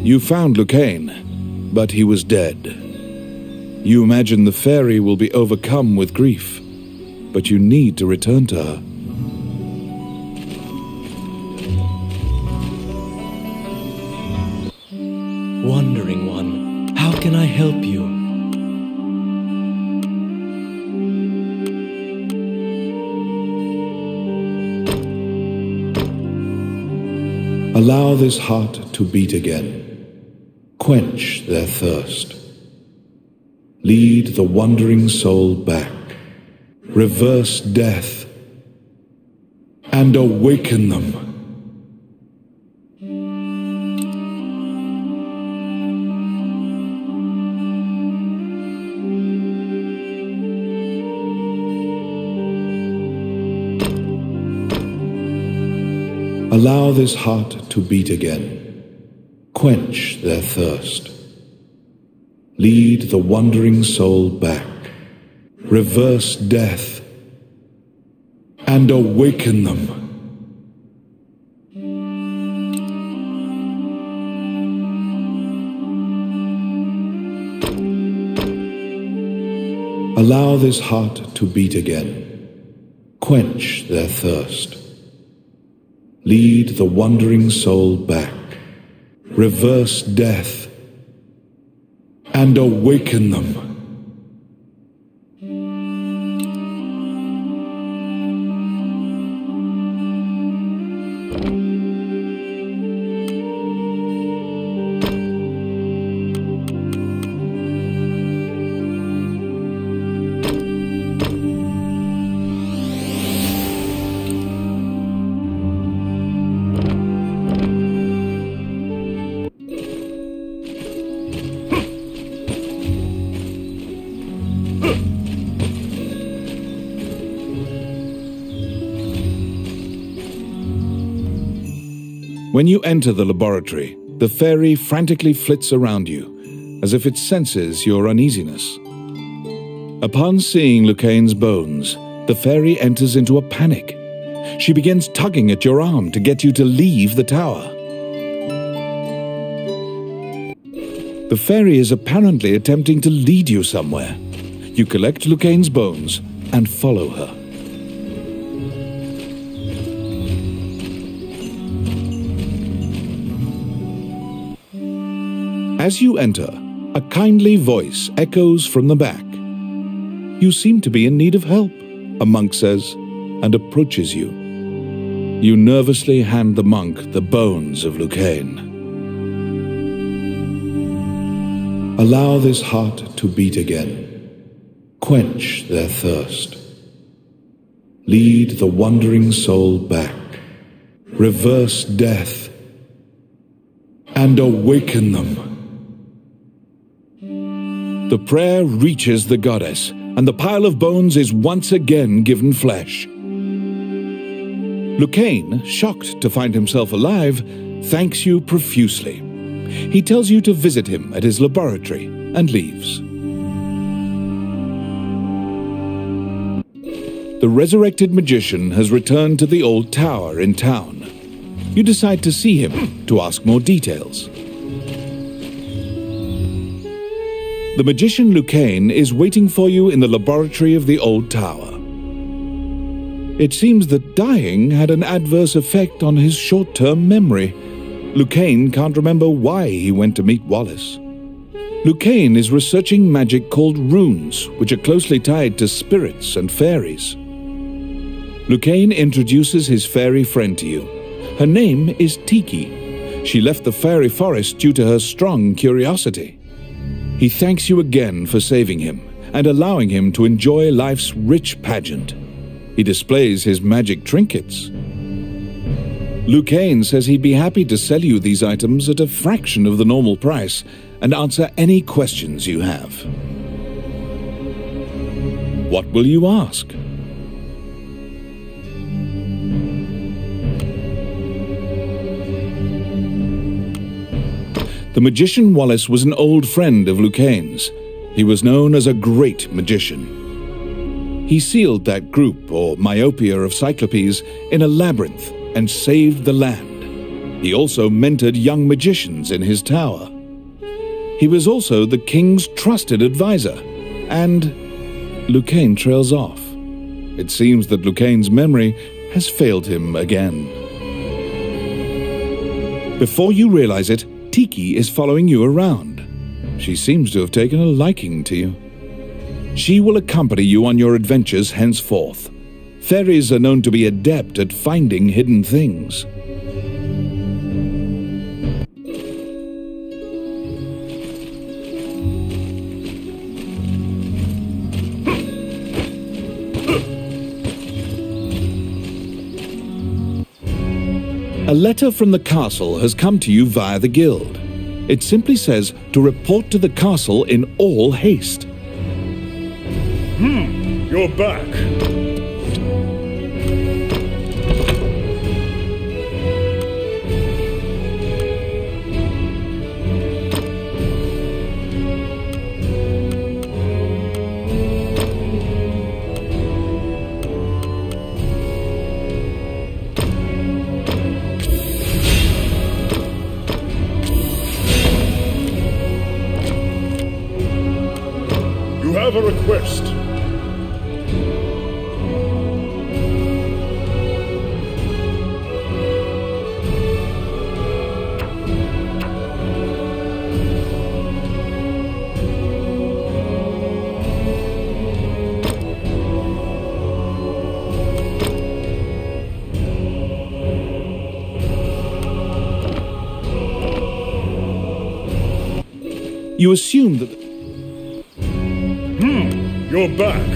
You found Lucane, but he was dead. You imagine the fairy will be overcome with grief, but you need to return to her. Wandering One, how can I help you? Allow this heart to beat again. Quench their thirst. Lead the wandering soul back. Reverse death. And awaken them. Allow this heart to beat again. Quench their thirst. Lead the wandering soul back. Reverse death. And awaken them. Allow this heart to beat again. Quench their thirst. Lead the wandering soul back. Reverse death. And awaken them. When you enter the laboratory, the fairy frantically flits around you, as if it senses your uneasiness. Upon seeing Lucane's bones, the fairy enters into a panic. She begins tugging at your arm to get you to leave the tower. The fairy is apparently attempting to lead you somewhere. You collect Lucane's bones and follow her. As you enter, a kindly voice echoes from the back. You seem to be in need of help, a monk says, and approaches you. You nervously hand the monk the bones of Lucane. Allow this heart to beat again. Quench their thirst. Lead the wandering soul back. Reverse death. And awaken them. The prayer reaches the goddess, and the pile of bones is once again given flesh. Lucane, shocked to find himself alive, thanks you profusely. He tells you to visit him at his laboratory and leaves. The resurrected magician has returned to the old tower in town. You decide to see him to ask more details. The magician Lucane is waiting for you in the laboratory of the old tower. It seems that dying had an adverse effect on his short-term memory. Lucane can't remember why he went to meet Wallace. Lucane is researching magic called runes, which are closely tied to spirits and fairies. Lucane introduces his fairy friend to you. Her name is Tiki. She left the fairy forest due to her strong curiosity. He thanks you again for saving him and allowing him to enjoy life's rich pageant. He displays his magic trinkets. Lucane says he'd be happy to sell you these items at a fraction of the normal price and answer any questions you have. What will you ask? The magician Wallace was an old friend of Lucane's. He was known as a great magician. He sealed that group, or myopia of Cyclopes, in a labyrinth and saved the land. He also mentored young magicians in his tower. He was also the king's trusted advisor, and Lucane trails off. It seems that Lucane's memory has failed him again. Before you realize it, Tiki is following you around. She seems to have taken a liking to you. She will accompany you on your adventures henceforth. Fairies are known to be adept at finding hidden things. A letter from the castle has come to you via the guild. It simply says to report to the castle in all haste. You're back. You have a request. You assume that... You're back.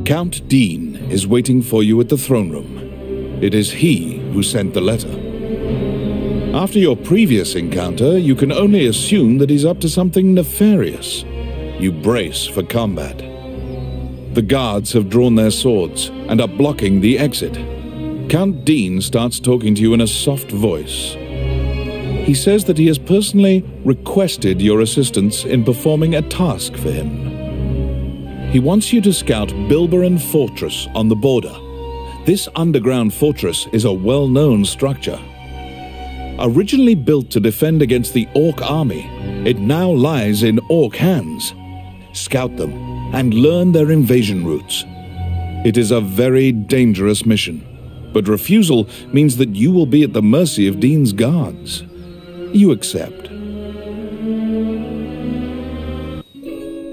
Count Dean is waiting for you at the throne room. It is he who sent the letter. After your previous encounter, you can only assume that he's up to something nefarious. You brace for combat. The guards have drawn their swords and are blocking the exit. Count Dean starts talking to you in a soft voice. He says that he has personally requested your assistance in performing a task for him. He wants you to scout Bilberin Fortress on the border. This underground fortress is a well-known structure. Originally built to defend against the Orc army, it now lies in Orc hands. Scout them and learn their invasion routes. It is a very dangerous mission, but refusal means that you will be at the mercy of Dean's guards. You accept.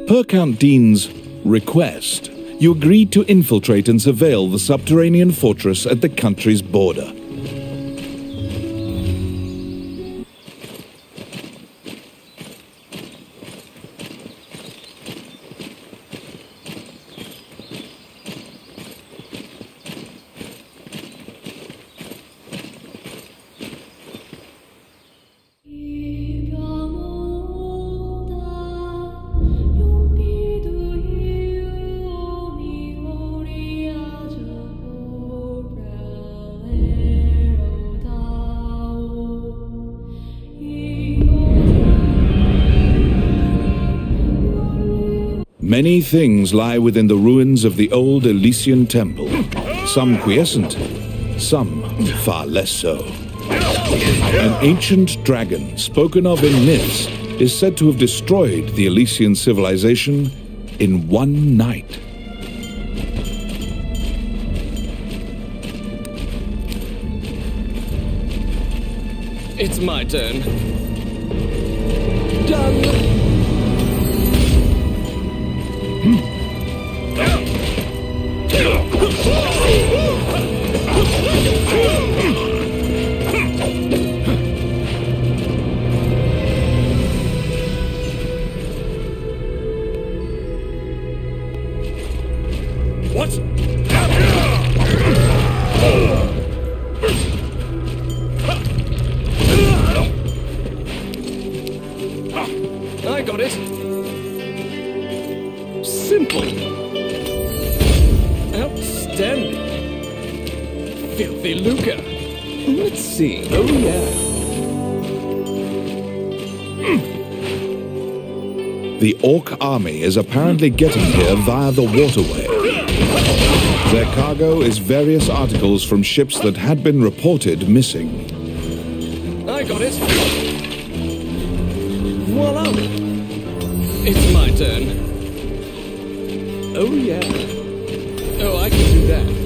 Per Count Dean's request, you agreed to infiltrate and surveil the subterranean fortress at the country's border. Many things lie within the ruins of the old Elysian temple, some quiescent, some far less so. An ancient dragon, spoken of in myths, is said to have destroyed the Elysian civilization in one night. It's my turn. Done! What? I got it. Simple. Outstanding. Filthy lucre. Let's see. Oh, yeah. The Orc army is apparently getting here via the waterway. Their cargo is various articles from ships that had been reported missing. I got it. Voila! It's my turn. Oh, yeah. Oh, I can do that.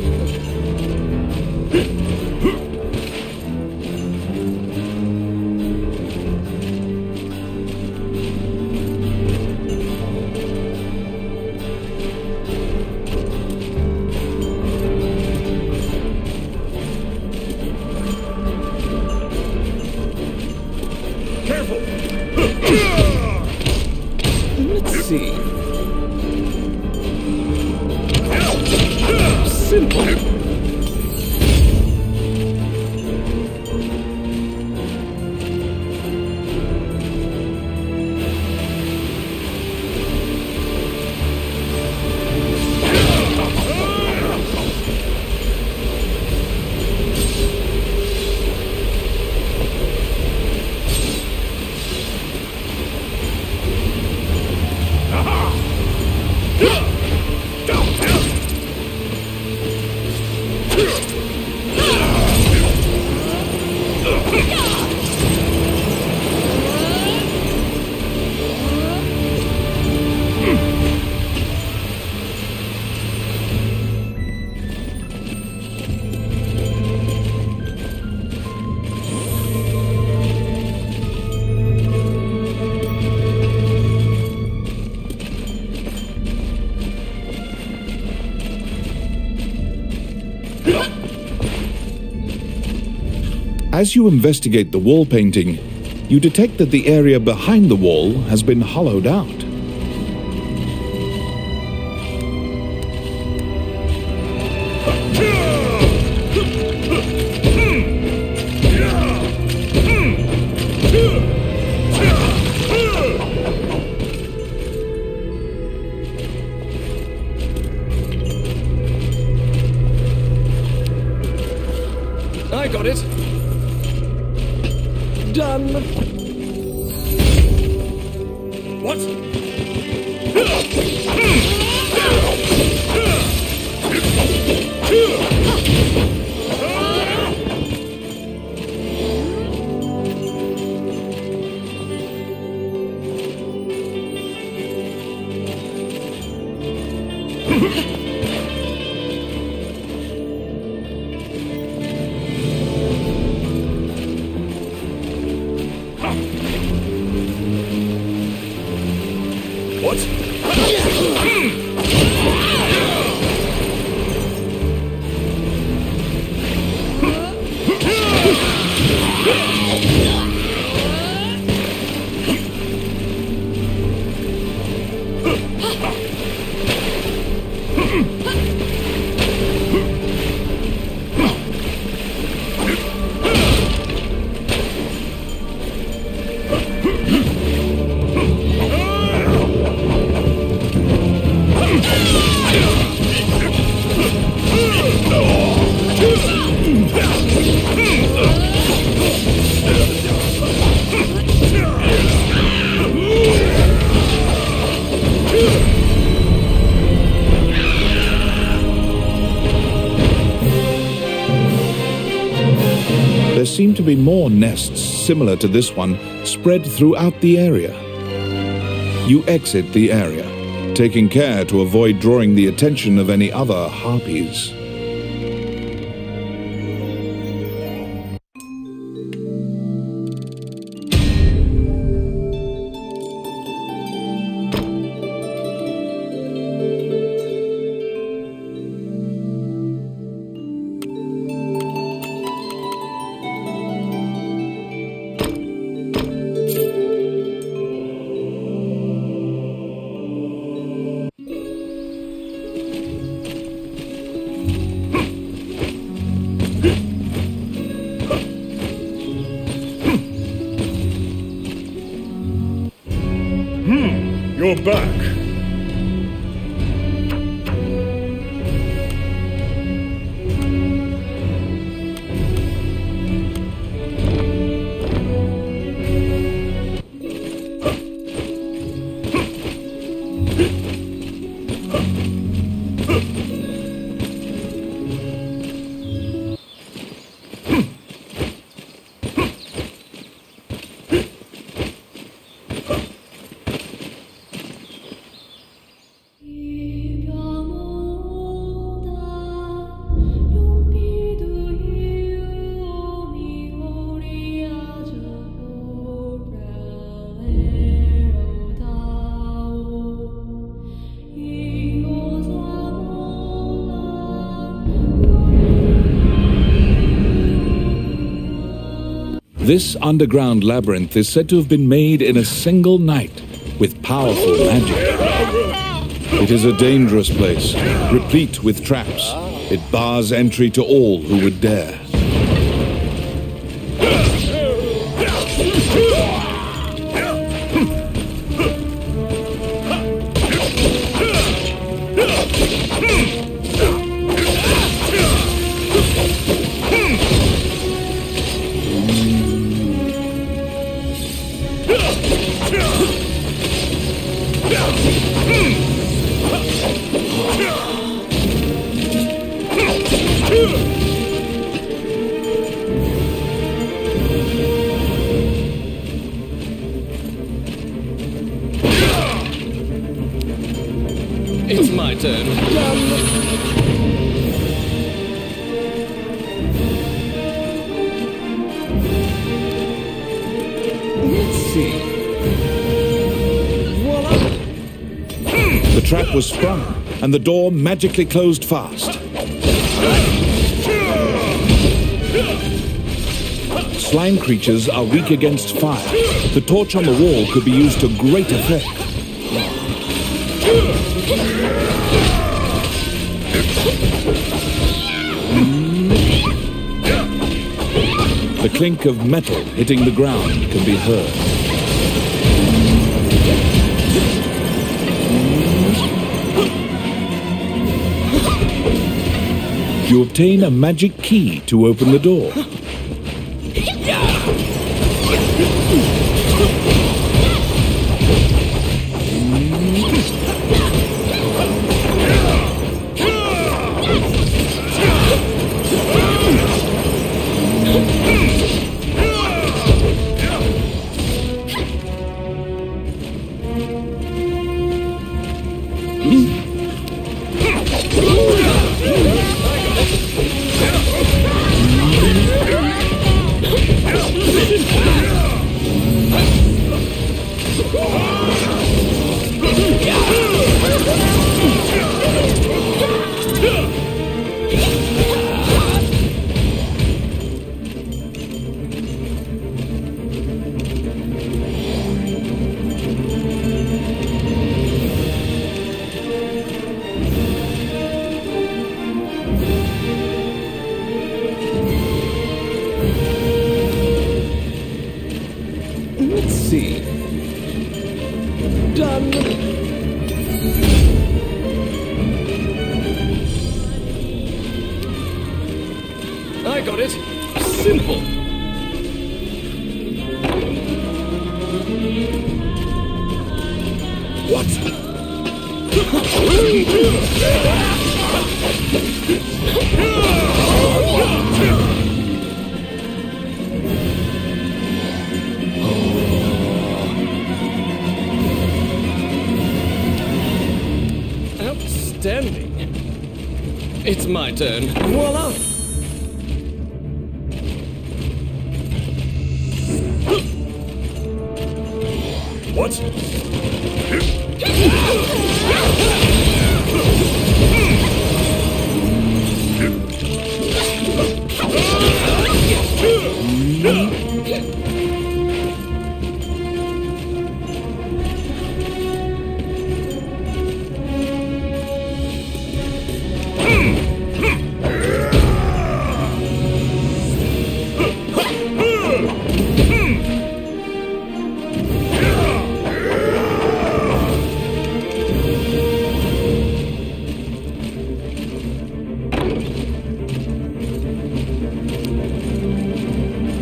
Careful! Let's see. Simple. As you investigate the wall painting, you detect that the area behind the wall has been hollowed out. I got it. Done. What? There seem to be more nests similar to this one spread throughout the area. You exit the area, taking care to avoid drawing the attention of any other harpies. You're back. This underground labyrinth is said to have been made in a single night with powerful magic. It is a dangerous place, replete with traps. It bars entry to all who would dare. It's my turn. Let's see. Voila! The trap was sprung, and the door magically closed fast. Slime creatures are weak against fire. The torch on the wall could be used to great effect. The clink of metal hitting the ground can be heard. You obtain a magic key to open the door. Let's see. Done. I got it. Simple. What? Outstanding. It's my turn. Voila! What?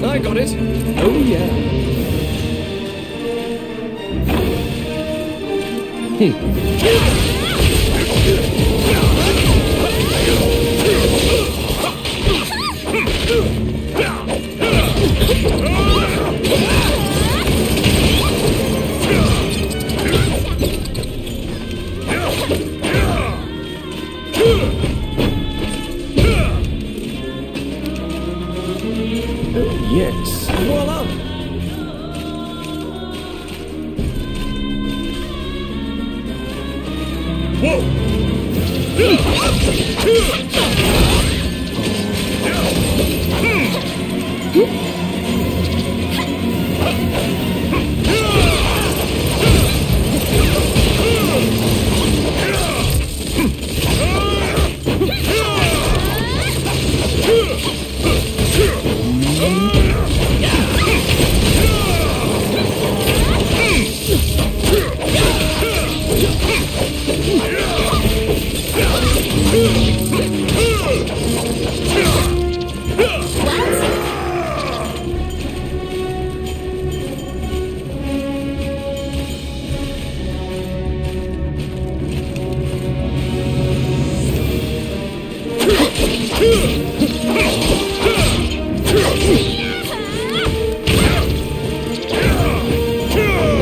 I got it. Oh, yeah. Yes. Voila! Whoa!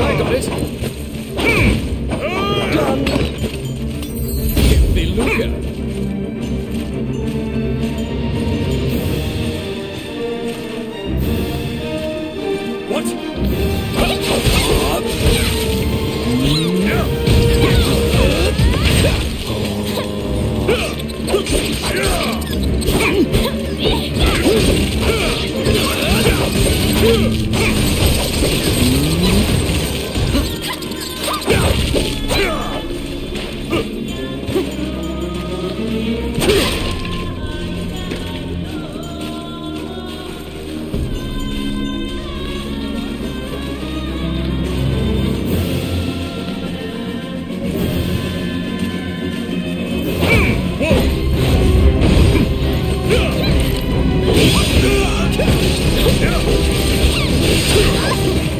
I got it. Done. Get the looker.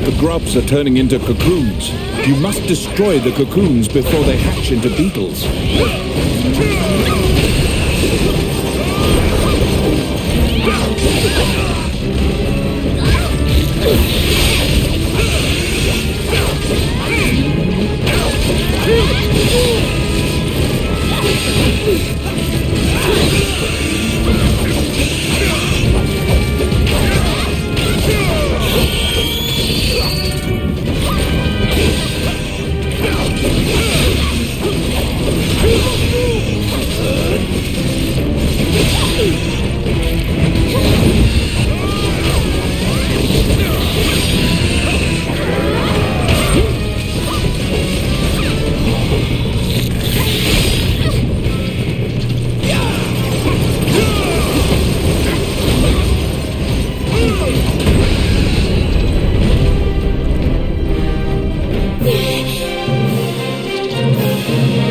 The grubs are turning into cocoons. You must destroy the cocoons before they hatch into beetles.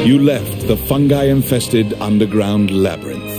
You left the fungi-infested underground labyrinth.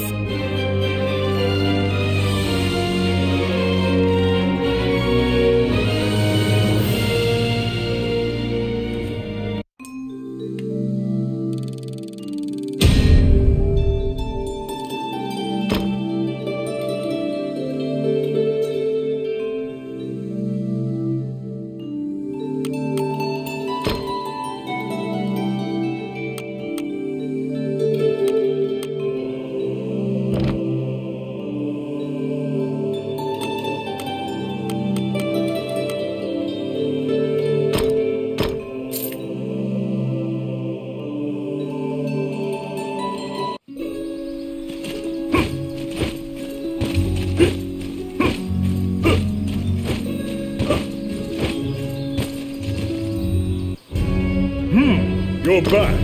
You're back.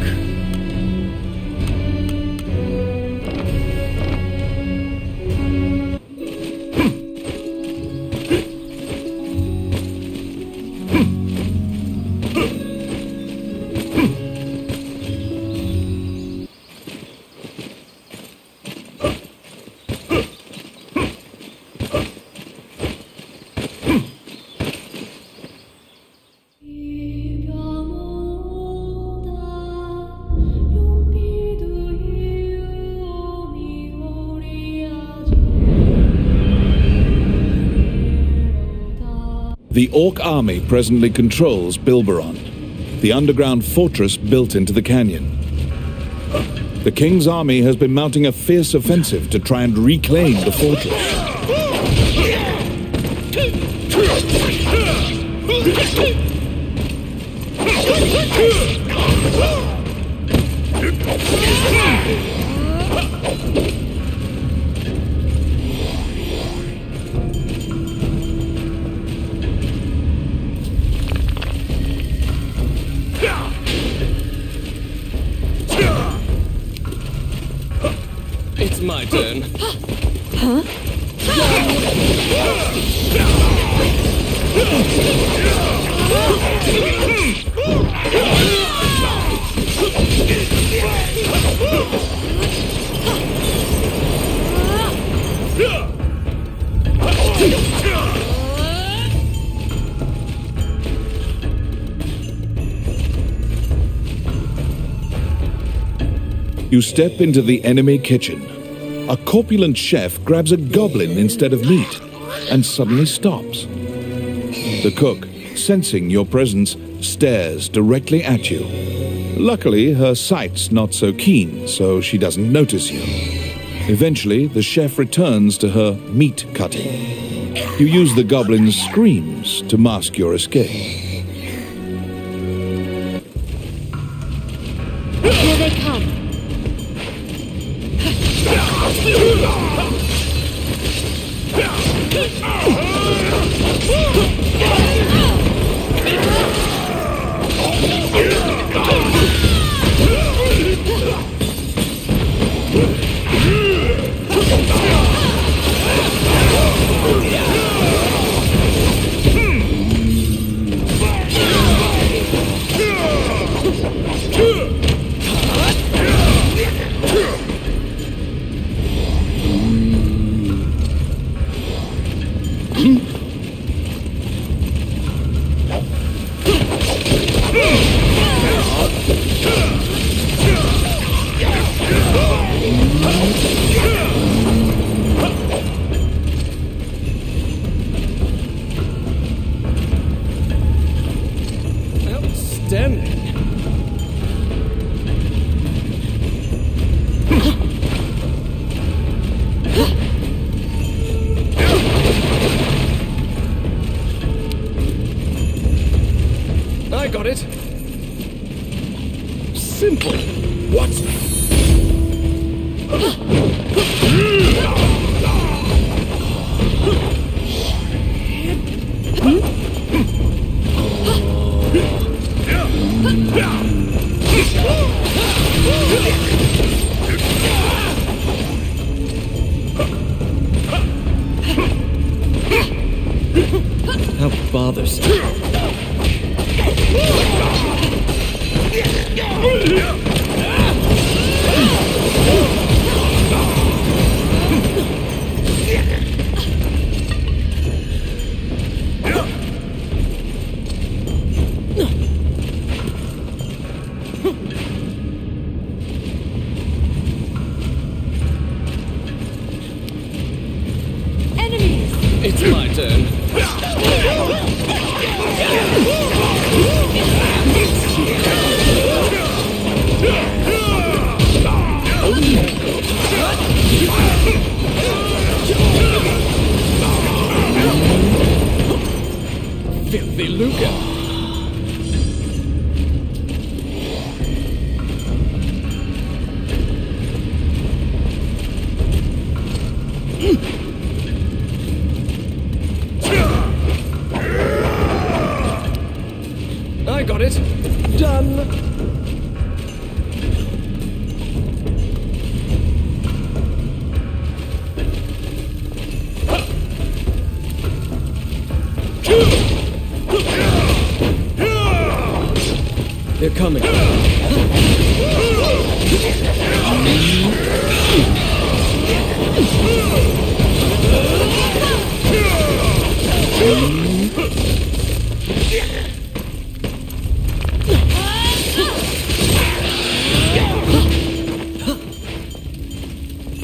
The Orc army presently controls Bilberon, the underground fortress built into the canyon. The King's army has been mounting a fierce offensive to try and reclaim the fortress. It's my turn. Huh? You step into the enemy kitchen. A corpulent chef grabs a goblin instead of meat and suddenly stops. The cook, sensing your presence, stares directly at you. Luckily, her sight's not so keen, so she doesn't notice you. Eventually, the chef returns to her meat cutting. You use the goblin's screams to mask your escape. Here they come. Outstanding. I got it. Simple. What? How bothersome. Enemies! It's my turn. Filthy Luca. I got it. Done. They're coming.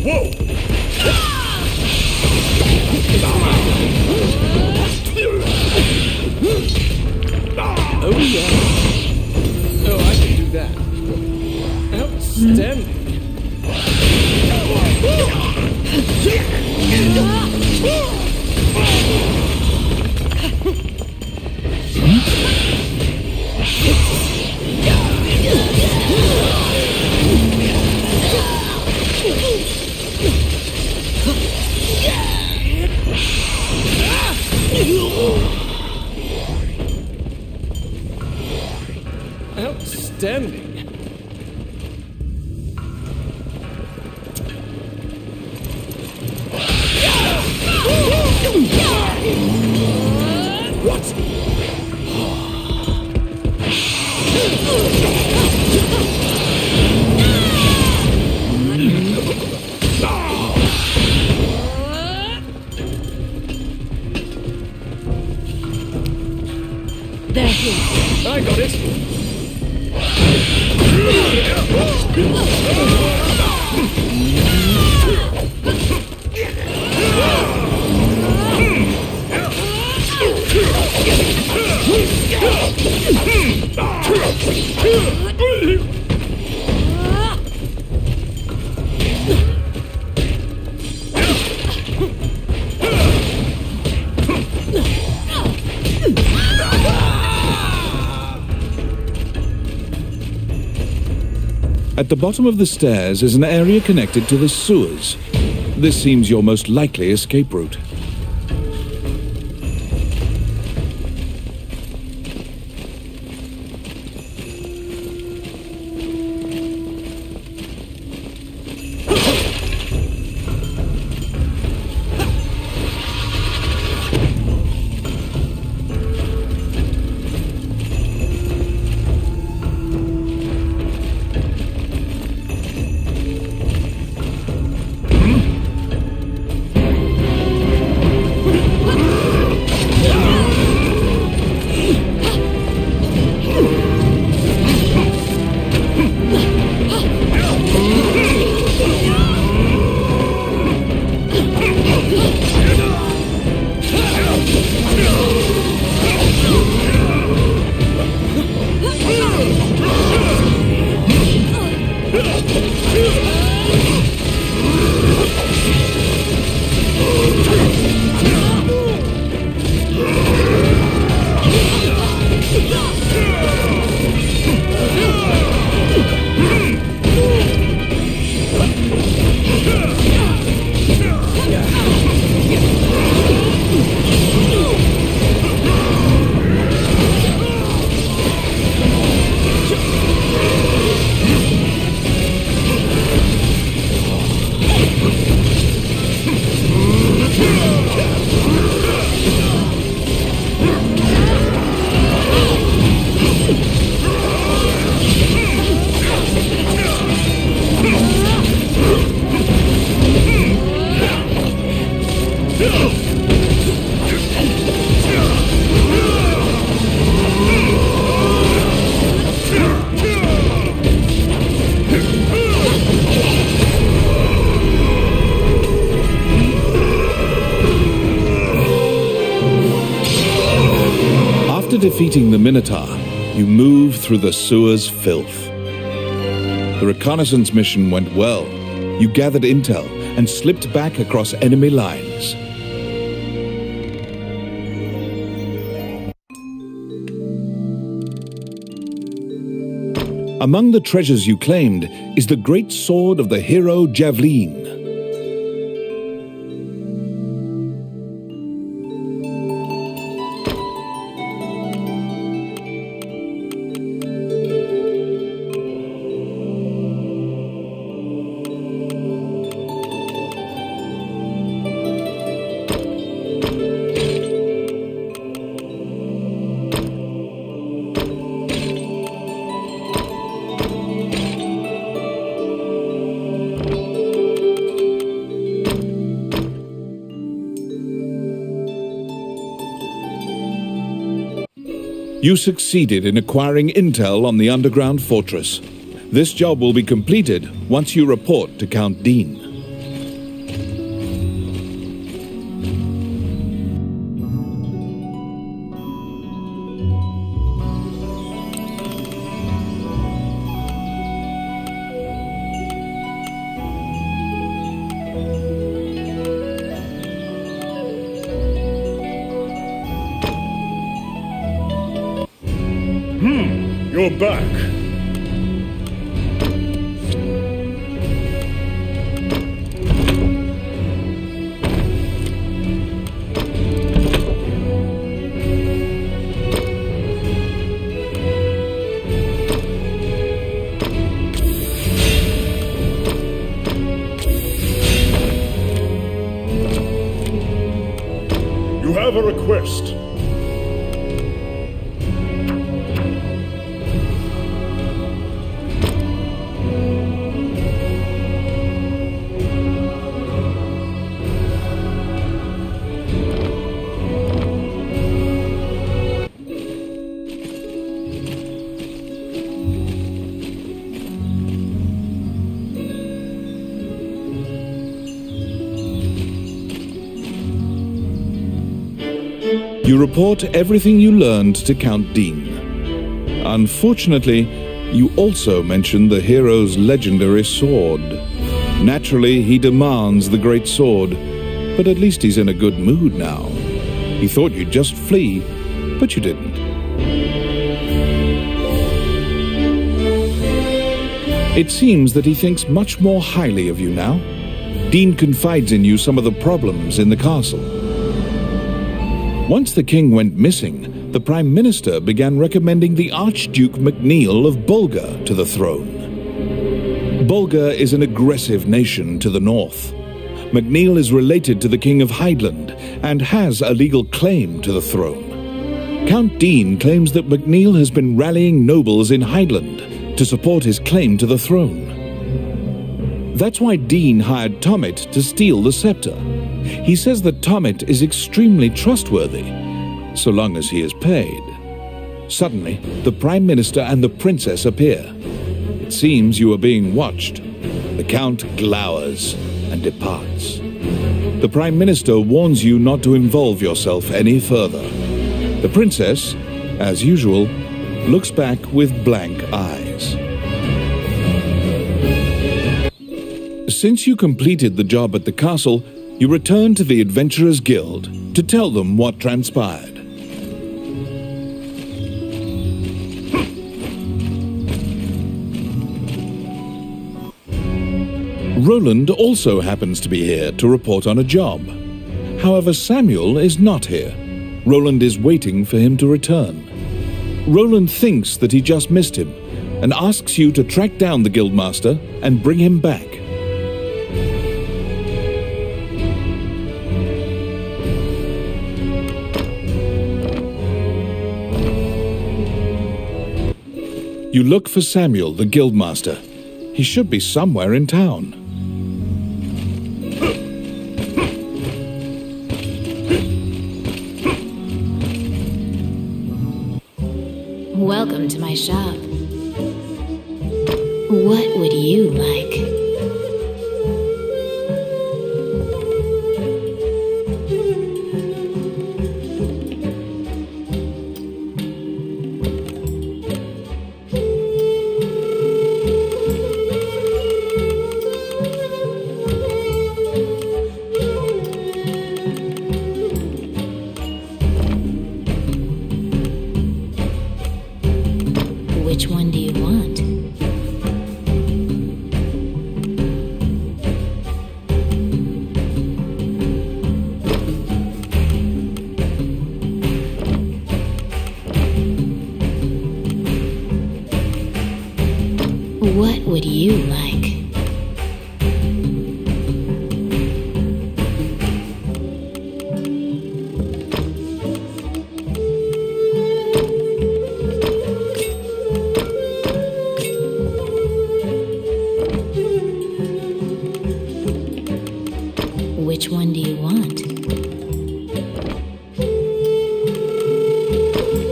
Whoa! Oh yeah. Oh, I can do that. Outstanding. Outstanding. What? They're here. I got it. At the bottom of the stairs is an area connected to the sewers. This seems your most likely escape route. After defeating the Minotaur, you move through the sewer's filth. The reconnaissance mission went well. You gathered intel and slipped back across enemy lines. Among the treasures you claimed is the great sword of the hero Javelin. You succeeded in acquiring intel on the underground fortress. This job will be completed once you report to Count Dean. You're back. You have a request. You report everything you learned to Count Dean. Unfortunately, you also mention the hero's legendary sword. Naturally, he demands the great sword, but at least he's in a good mood now. He thought you'd just flee, but you didn't. It seems that he thinks much more highly of you now. Dean confides in you some of the problems in the castle. Once the king went missing, the Prime Minister began recommending the Archduke MacNeil of Bulgar to the throne. Bulgar is an aggressive nation to the north. MacNeil is related to the King of Hydeland and has a legal claim to the throne. Count Dean claims that MacNeil has been rallying nobles in Hydeland to support his claim to the throne. That's why Dean hired Tommet to steal the scepter. He says that Tommet is extremely trustworthy, so long as he is paid. Suddenly, the Prime Minister and the Princess appear. It seems you are being watched. The Count glowers and departs. The Prime Minister warns you not to involve yourself any further. The Princess, as usual, looks back with blank eyes. Since you completed the job at the castle, you return to the Adventurers Guild to tell them what transpired. Roland also happens to be here to report on a job. However, Samuel is not here. Roland is waiting for him to return. Roland thinks that he just missed him and asks you to track down the Guildmaster and bring him back. You look for Samuel, the Guildmaster. He should be somewhere in town. Welcome to my shop. What would you like? Which one do you want? What would you like? Which one do you want?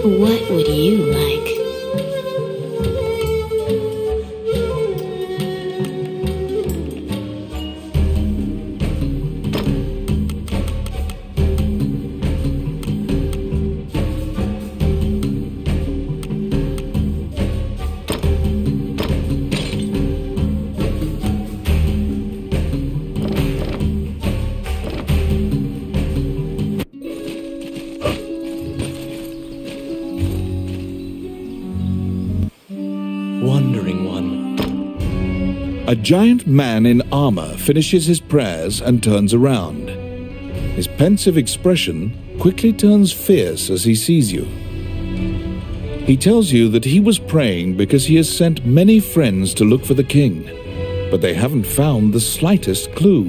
What would you like? Wandering one. A giant man in armor finishes his prayers and turns around. His pensive expression quickly turns fierce as he sees you. He tells you that he was praying because he has sent many friends to look for the king, but they haven't found the slightest clue.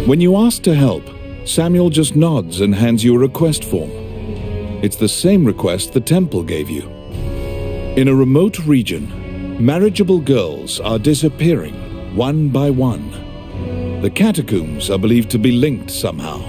When you ask to help, Samuel just nods and hands you a request form. It's the same request the temple gave you. In a remote region, marriageable girls are disappearing one by one. The catacombs are believed to be linked somehow.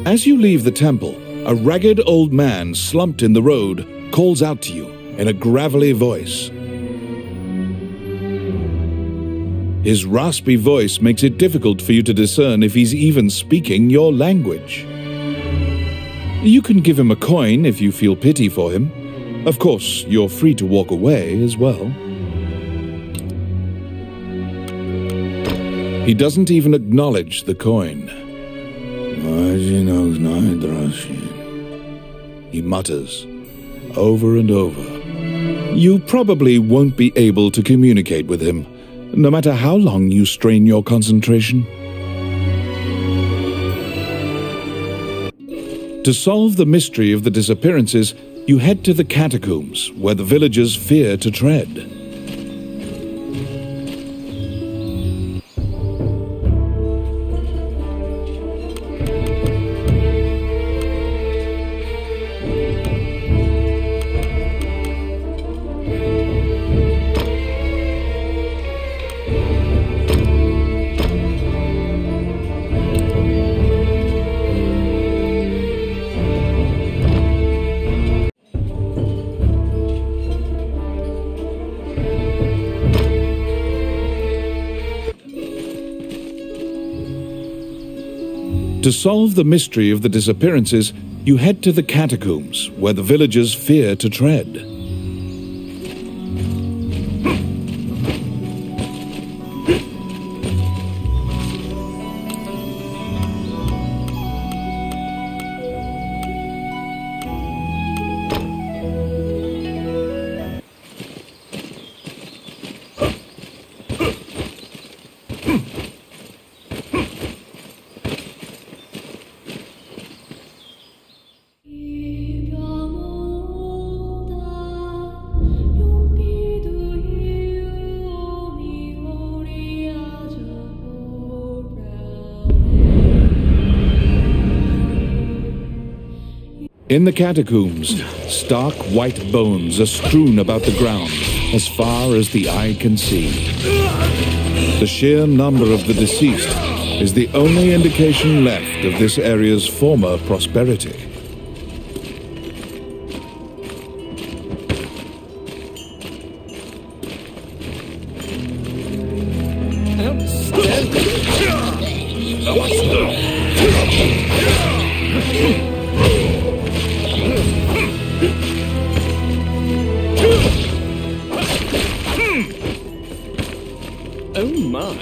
As you leave the temple, a ragged old man slumped in the road calls out to you in a gravelly voice. His raspy voice makes it difficult for you to discern if he's even speaking your language. You can give him a coin if you feel pity for him. Of course, you're free to walk away as well. He doesn't even acknowledge the coin. He mutters, over and over. You probably won't be able to communicate with him, no matter how long you strain your concentration. To solve the mystery of the disappearances, you head to the catacombs, where the villagers fear to tread. To solve the mystery of the disappearances, you head to the catacombs, where the villagers fear to tread. In the catacombs, stark white bones are strewn about the ground as far as the eye can see. The sheer number of the deceased is the only indication left of this area's former prosperity. Oh my.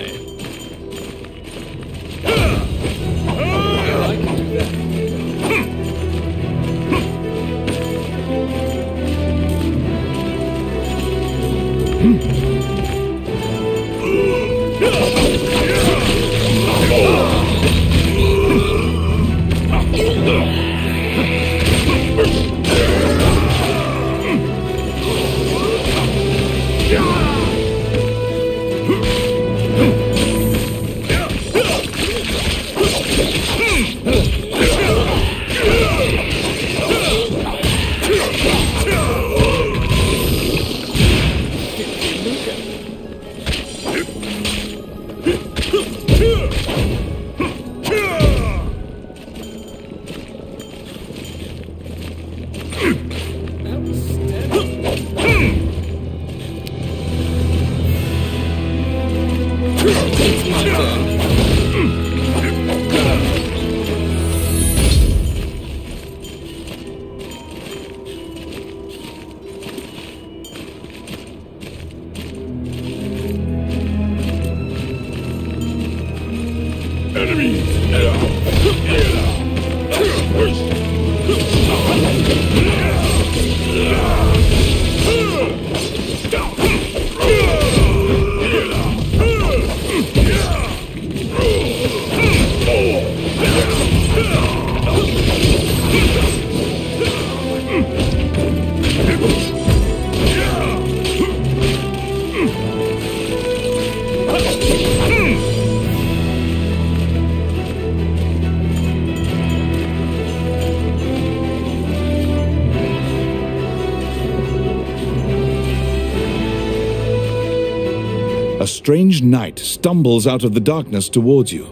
A strange knight stumbles out of the darkness towards you.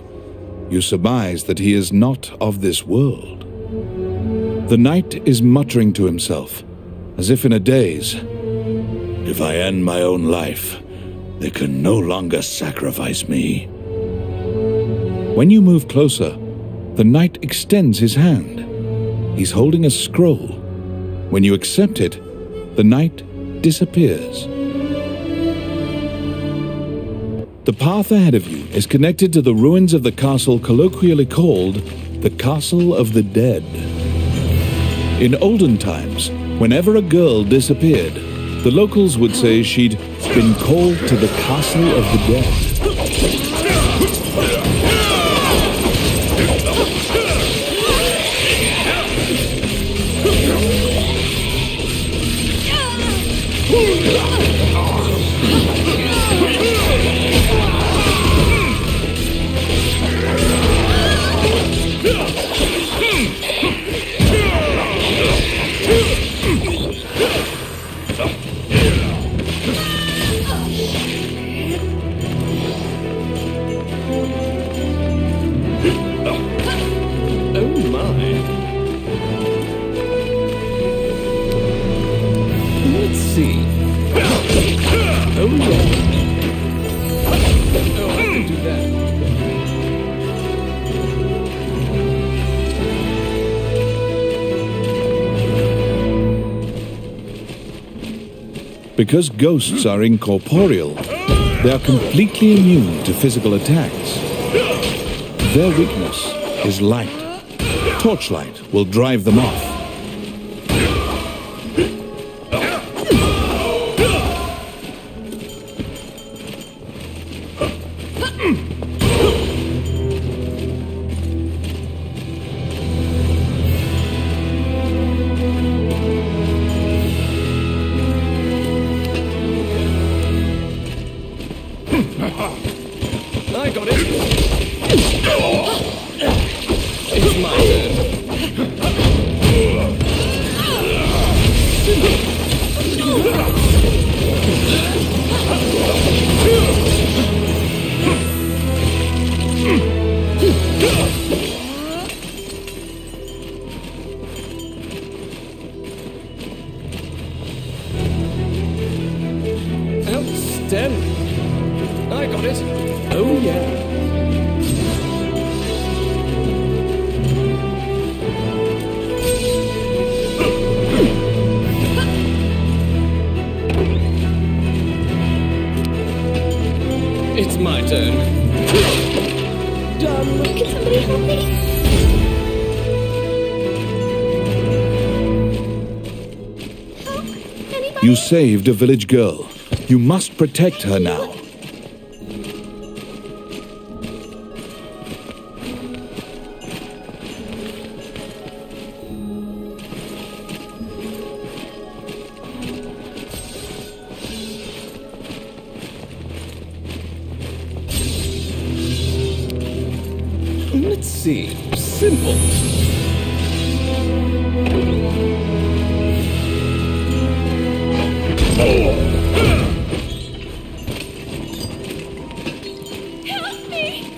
you surmise that he is not of this world. The knight is muttering to himself, as if in a daze. If I end my own life, they can no longer sacrifice me. When you move closer, the knight extends his hand. He's holding a scroll. When you accept it, the knight disappears. The path ahead of you is connected to the ruins of the castle colloquially called the Castle of the Dead. In olden times, whenever a girl disappeared, the locals would say she'd been called to the Castle of the Dead. Because ghosts are incorporeal, they are completely immune to physical attacks. Their weakness is light. Torchlight will drive them off. I got it. It's my Outstanding. I got it. Oh, yeah. It's my turn. Done. Can somebody help me? Help? Anybody? You saved a village girl. You must protect her now. Let's see. Simple. Help me!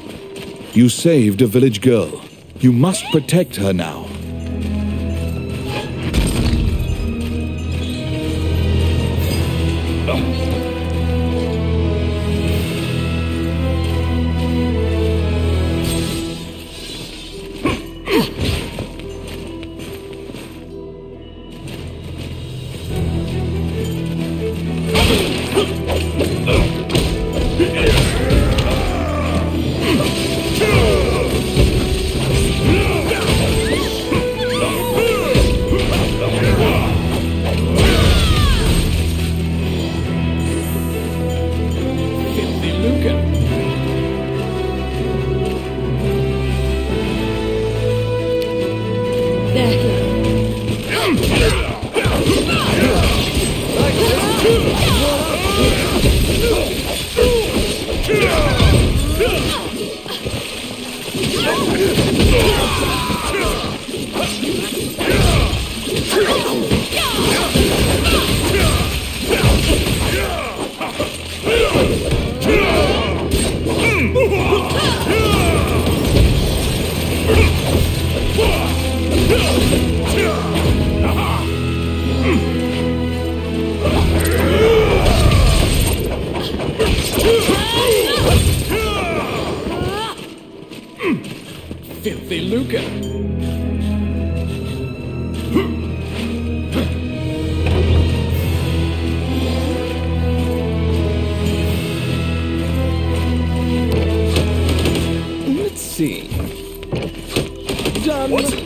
You saved a village girl. You must protect her now. filthy lucre. Let's see. Done. What?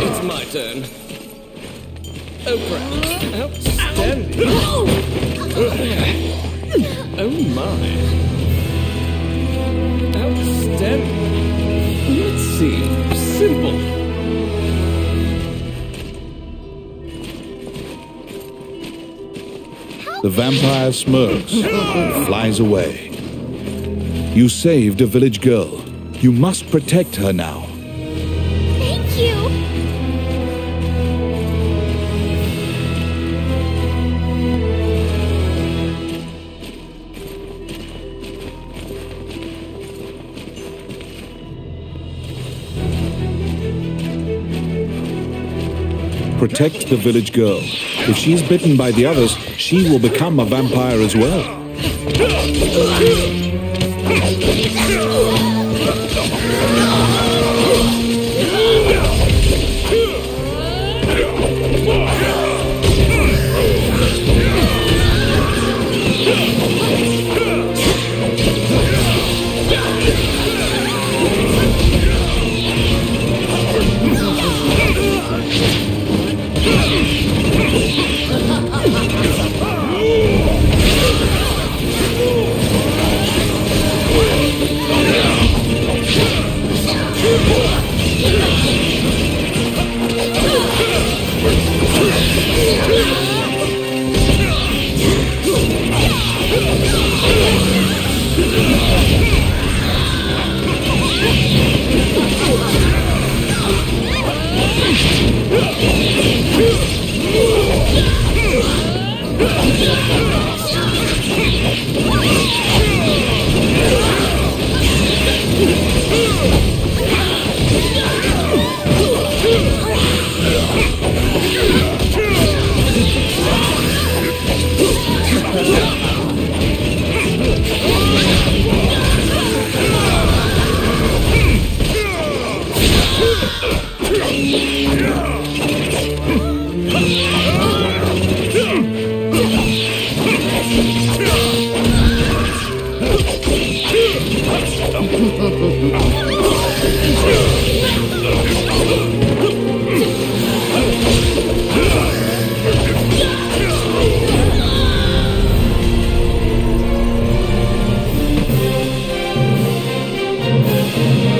It's my turn. Oh crap. Outstanding. Oh my. Outstanding. Let's see. Simple. The vampire smirks and flies away. You saved a village girl. You must protect her now. Thank you. Protect the village girl. If she's bitten by the others, she will become a vampire as well.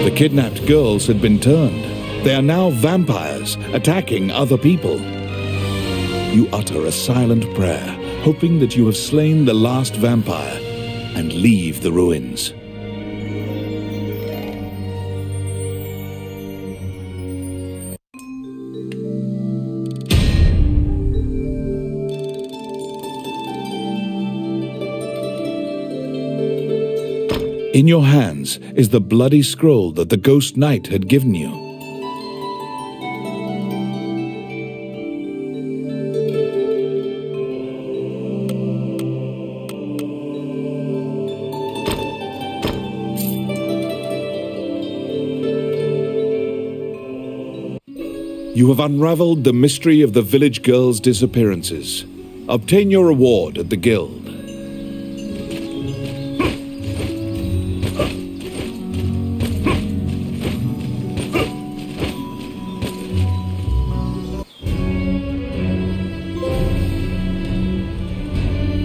The kidnapped girls had been turned. They are now vampires, attacking other people. You utter a silent prayer, hoping that you have slain the last vampire, and leave the ruins. In your hands is the bloody scroll that the ghost knight had given you. You have unraveled the mystery of the village girls' disappearances. Obtain your reward at the guild.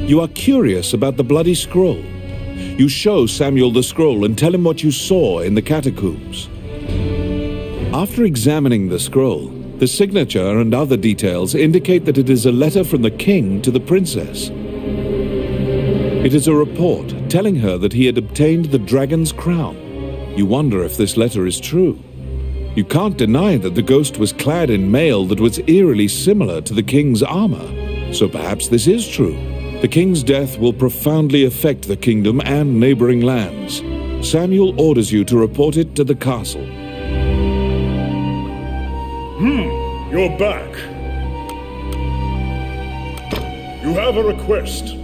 You are curious about the bloody scroll. You show Samuel the scroll and tell him what you saw in the catacombs. After examining the scroll, the signature and other details indicate that it is a letter from the king to the princess. It is a report telling her that he had obtained the dragon's crown. You wonder if this letter is true. You can't deny that the ghost was clad in mail that was eerily similar to the king's armor, so perhaps this is true. The king's death will profoundly affect the kingdom and neighboring lands. Samuel orders you to report it to the castle. You're back. You have a request.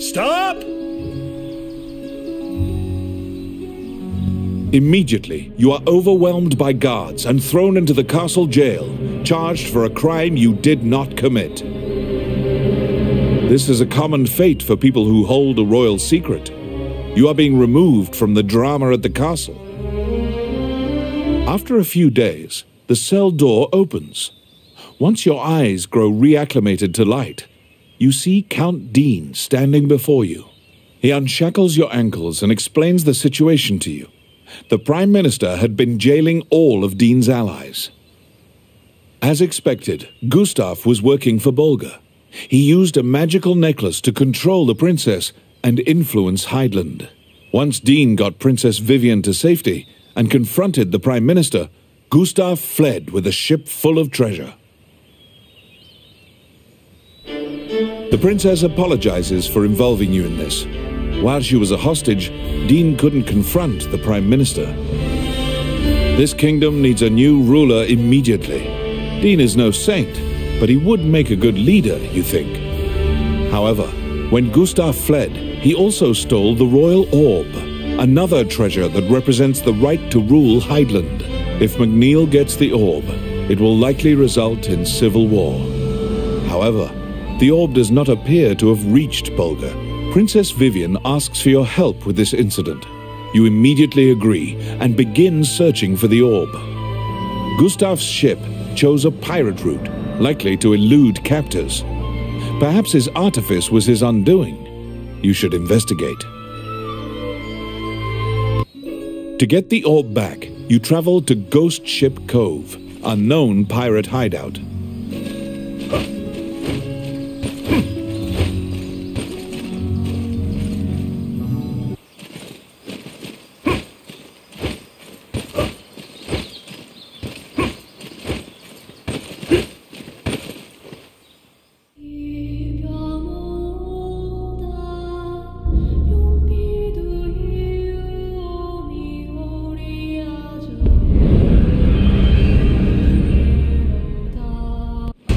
Stop! Immediately, you are overwhelmed by guards and thrown into the castle jail, charged for a crime you did not commit. This is a common fate for people who hold a royal secret. You are being removed from the drama at the castle. After a few days, the cell door opens. Once your eyes grow reacclimated to light, you see Count Dean standing before you. He unshackles your ankles and explains the situation to you. The Prime Minister had been jailing all of Dean's allies. As expected, Gustav was working for Bolga. He used a magical necklace to control the princess and influence Heidland. Once Dean got Princess Vivian to safety and confronted the Prime Minister, Gustav fled with a ship full of treasure. The princess apologizes for involving you in this. While she was a hostage, Dean couldn't confront the Prime Minister. This kingdom needs a new ruler immediately. Dean is no saint, but he would make a good leader, you think. However, when Gustav fled, he also stole the royal orb, another treasure that represents the right to rule Heidland. If McNeil gets the orb, it will likely result in civil war. However, the orb does not appear to have reached Bolga. Princess Vivian asks for your help with this incident. You immediately agree and begin searching for the orb. Gustav's ship chose a pirate route, likely to elude captors. Perhaps his artifice was his undoing. You should investigate. To get the orb back, you travel to Ghost Ship Cove, a known pirate hideout.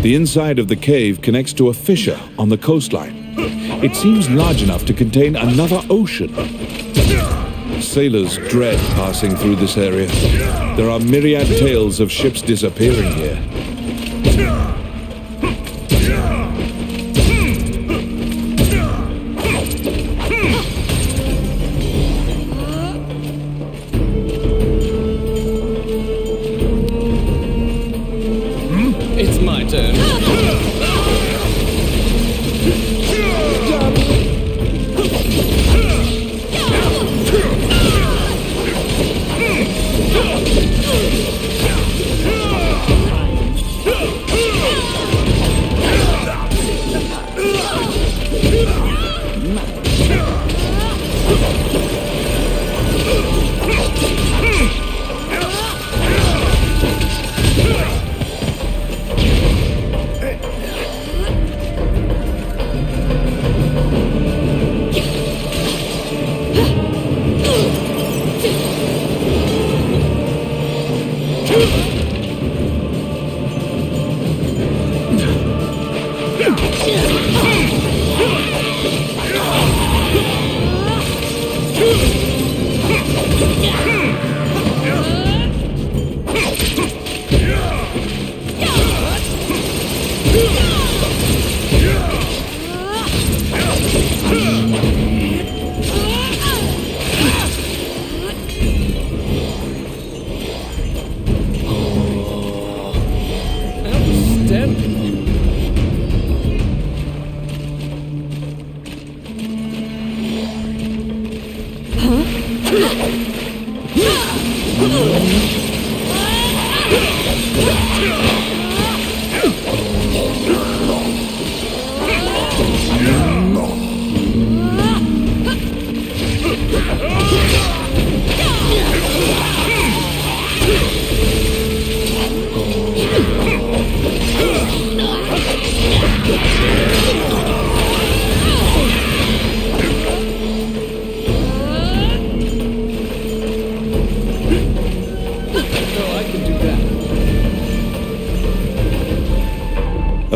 The inside of the cave connects to a fissure on the coastline. It seems large enough to contain another ocean. Sailors dread passing through this area. There are myriad tales of ships disappearing here. It's my turn.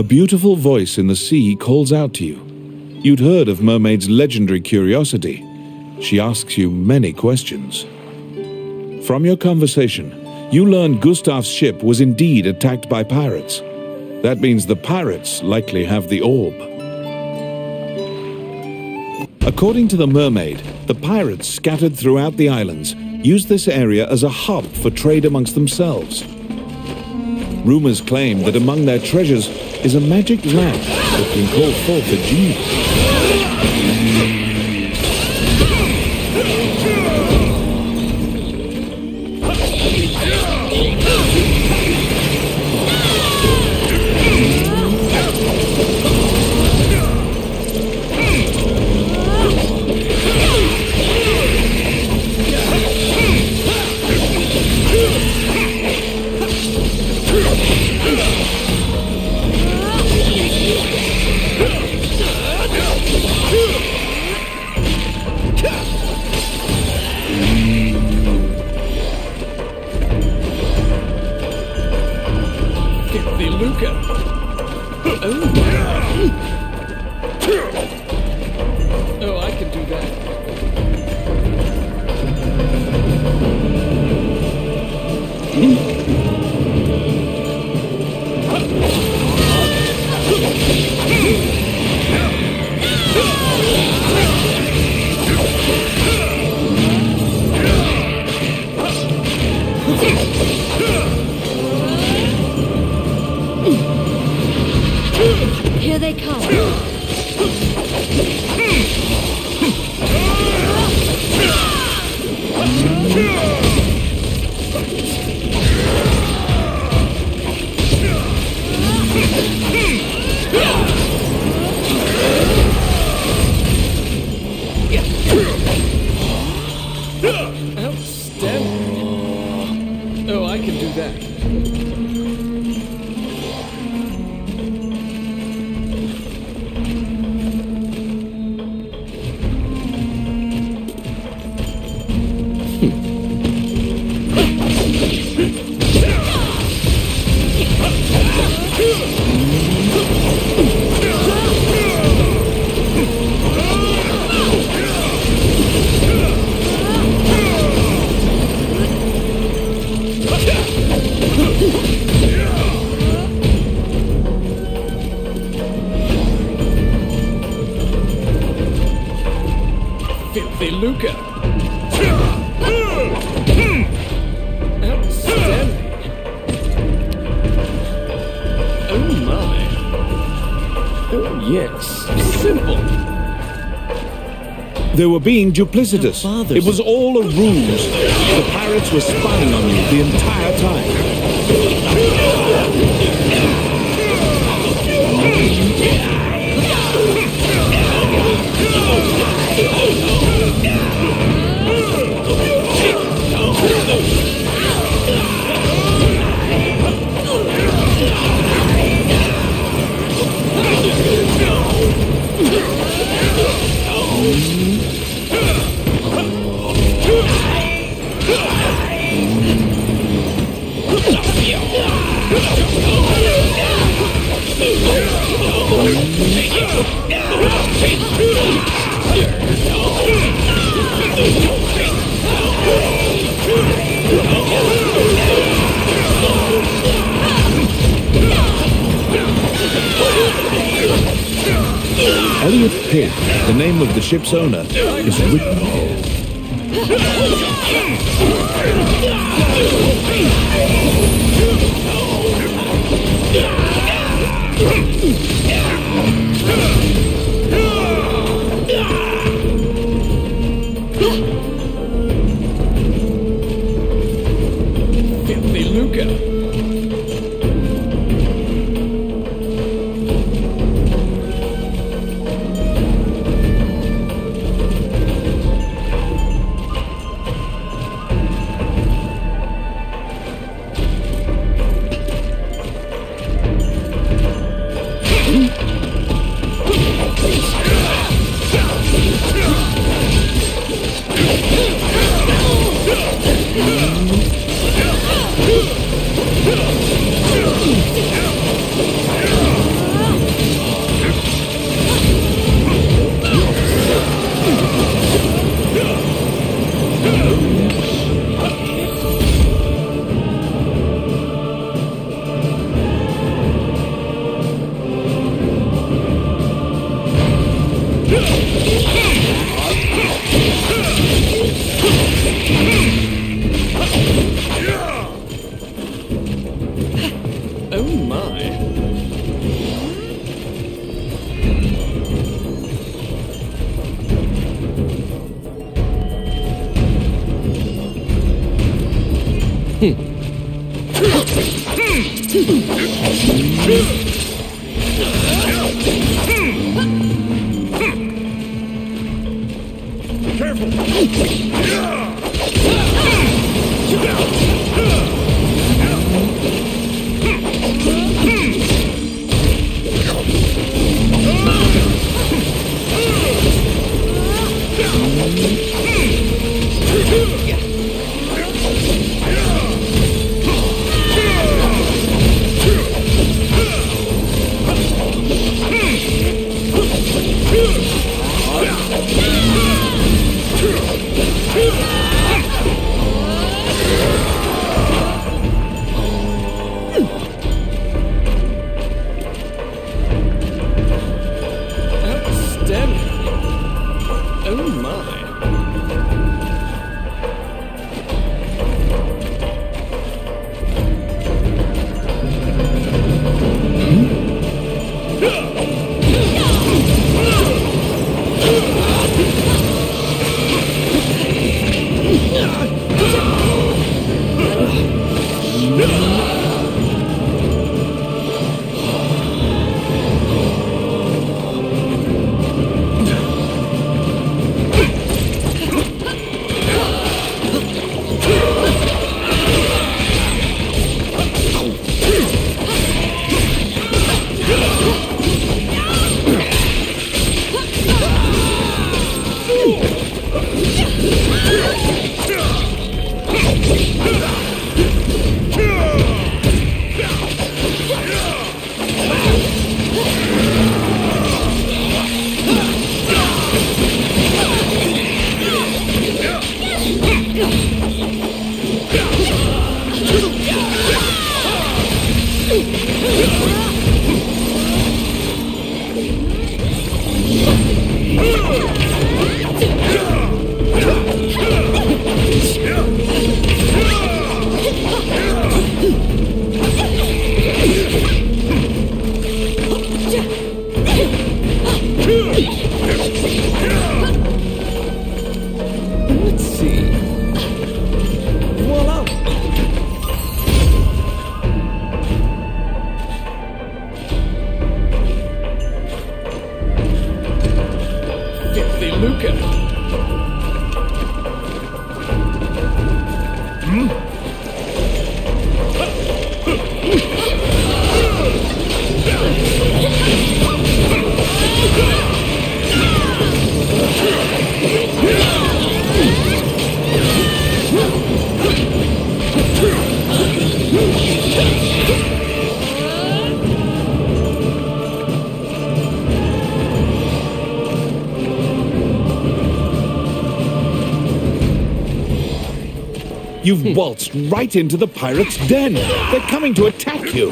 beautiful voice in the sea calls out to you. You'd heard of Mermaid's legendary curiosity. She asks you many questions. From your conversation, you learn Gustav's ship was indeed attacked by pirates. That means the pirates likely have the orb. According to the mermaid, the pirates scattered throughout the islands used this area as a hub for trade amongst themselves. Rumors claim that among their treasures is a magic lamp that can call forth a genie. Oh, I can do that. Here they come. Outstanding. Oh, I can do that. Filthy Luca. Outstanding. Oh my. Oh yes. Simple. They were being duplicitous. It was all a ruse. The pirates were spying on you the entire time. Elliot Pig, the name of the ship's owner, is written here. Filthy Luca. Oh my. Let's see. Voila! Filthy lucre! You've waltzed right into the pirates' den. They're coming to attack you.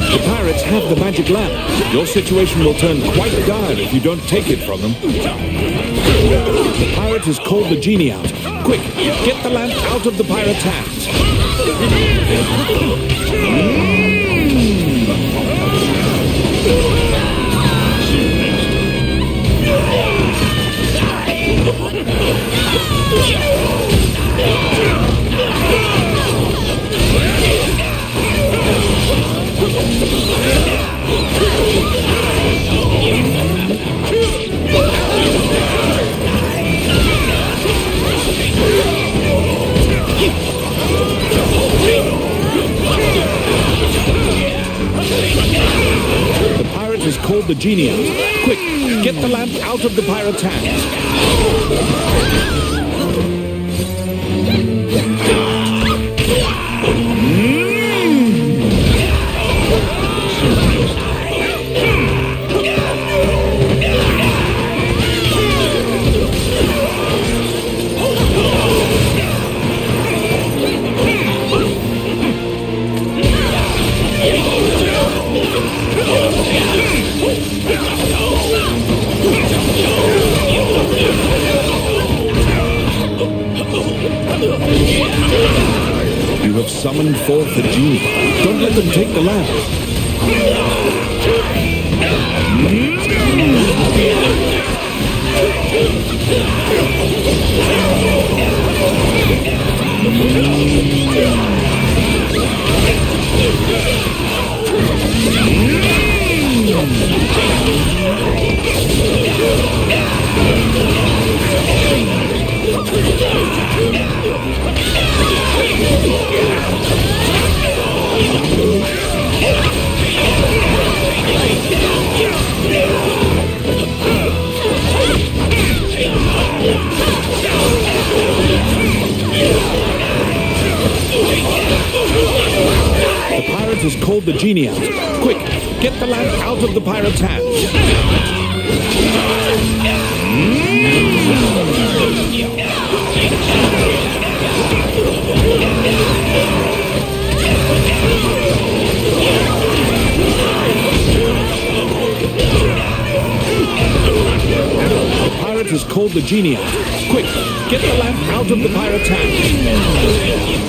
The pirates have the magic lamp. Your situation will turn quite dire if you don't take it from them. The pirate has called the genie out. Quick, get the lamp out of the pirate's hands. has called the genie out. Quick, get the lamp out of the pirate's hands. You have summoned forth the genie. Don't let them take the lamp. The pirate has called the genie out. Quick, get the lamp out of the pirate's hands. The pirate has called the genie out. Quick, get the lamp out of the pirate's hands.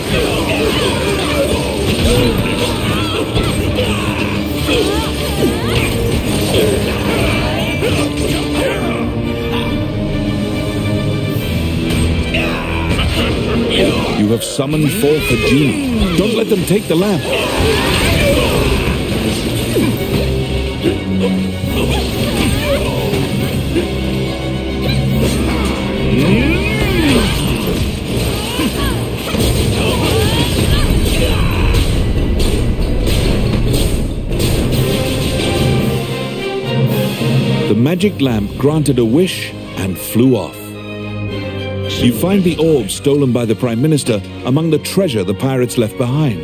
You have summoned forth the genie. Don't let them take the lamp. The magic lamp granted a wish and flew off. You find the orb stolen by the Prime Minister among the treasure the pirates left behind.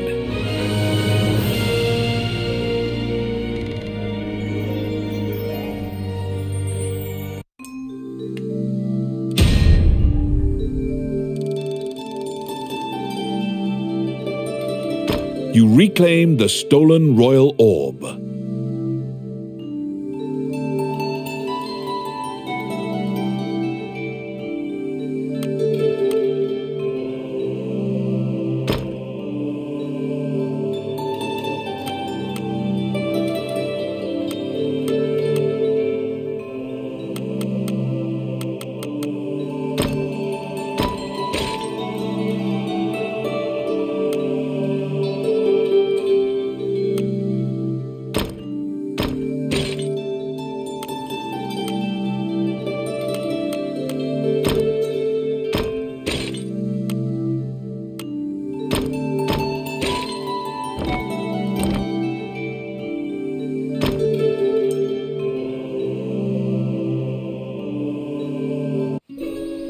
You reclaim the stolen royal orb.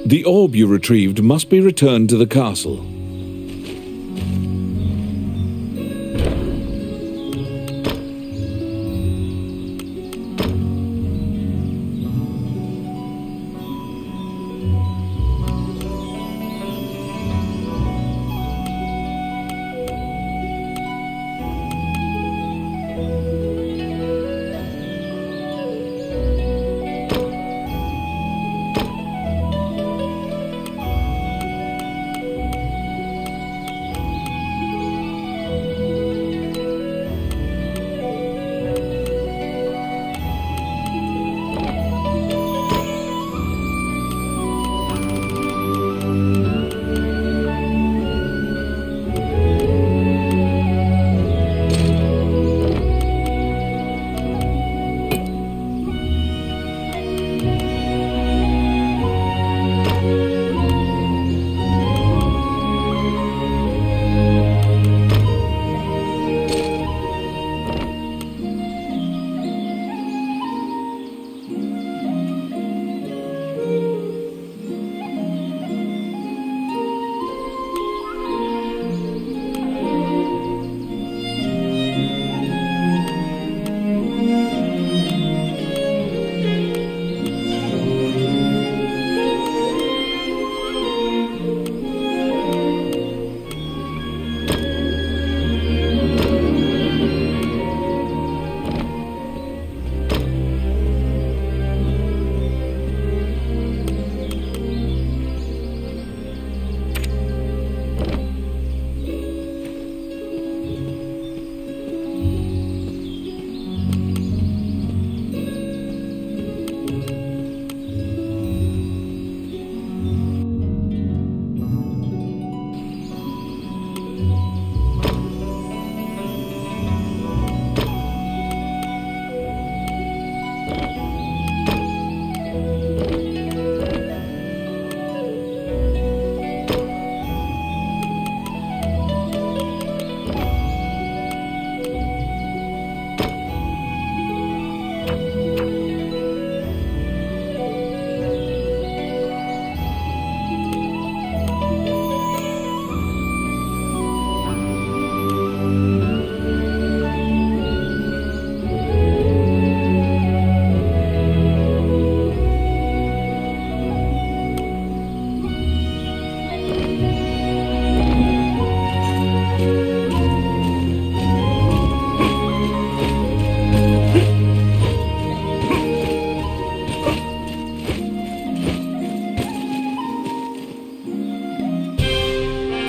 The orb you retrieved must be returned to the castle.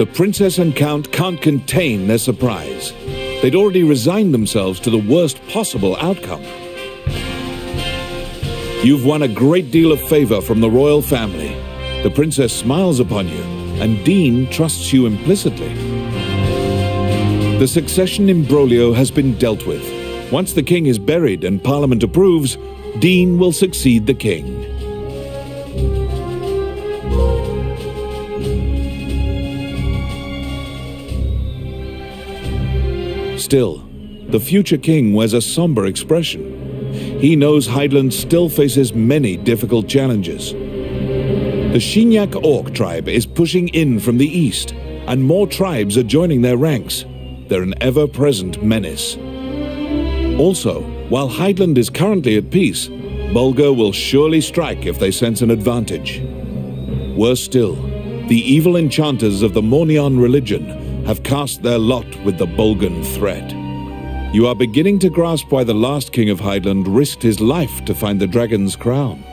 The princess and count can't contain their surprise. They'd already resigned themselves to the worst possible outcome. You've won a great deal of favor from the royal family. The princess smiles upon you, and Dean trusts you implicitly. The succession imbroglio has been dealt with. Once the king is buried and Parliament approves, Dean will succeed the king. Still, the future king wears a somber expression. He knows Highland still faces many difficult challenges. The Shinyak Orc tribe is pushing in from the east, and more tribes are joining their ranks. They're an ever-present menace. Also, while Highland is currently at peace, Bulgar will surely strike if they sense an advantage. Worse still, the evil enchanters of the Mornion religion have cast their lot with the Bulgan threat. You are beginning to grasp why the last king of Highland risked his life to find the dragon's crown.